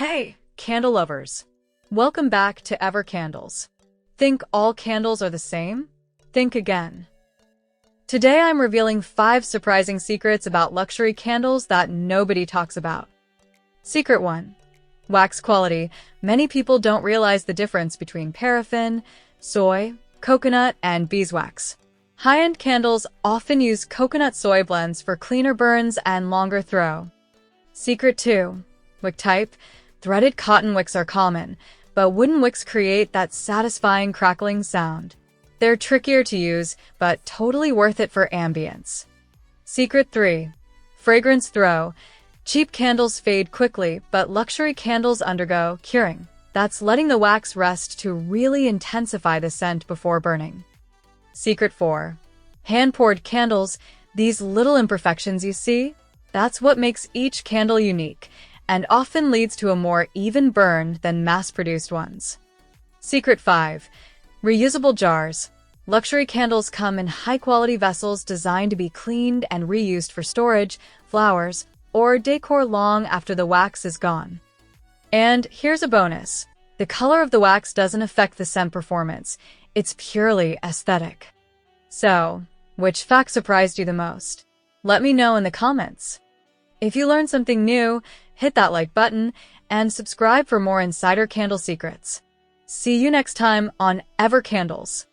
Hey, candle lovers! Welcome back to EverCandles. Think all candles are the same? Think again. Today I'm revealing 5 surprising secrets about luxury candles that nobody talks about. Secret 1. Wax quality. Many people don't realize the difference between paraffin, soy, coconut, and beeswax. High-end candles often use coconut-soy blends for cleaner burns and longer throw. Secret 2. Wick type. Threaded cotton wicks are common, but wooden wicks create that satisfying crackling sound. They're trickier to use, but totally worth it for ambience. Secret 3. Fragrance throw. Cheap candles fade quickly, but luxury candles undergo curing. That's letting the wax rest to really intensify the scent before burning. Secret 4. Hand-poured candles. These little imperfections you see? That's what makes each candle unique, and often leads to a more even burn than mass-produced ones. Secret 5. Reusable jars. Luxury candles come in high-quality vessels designed to be cleaned and reused for storage, flowers, or decor long after the wax is gone. And here's a bonus. The color of the wax doesn't affect the scent performance. It's purely aesthetic. So, which fact surprised you the most? Let me know in the comments. If you learned something new, hit that like button and subscribe for more insider candle secrets. See you next time on EverCandles.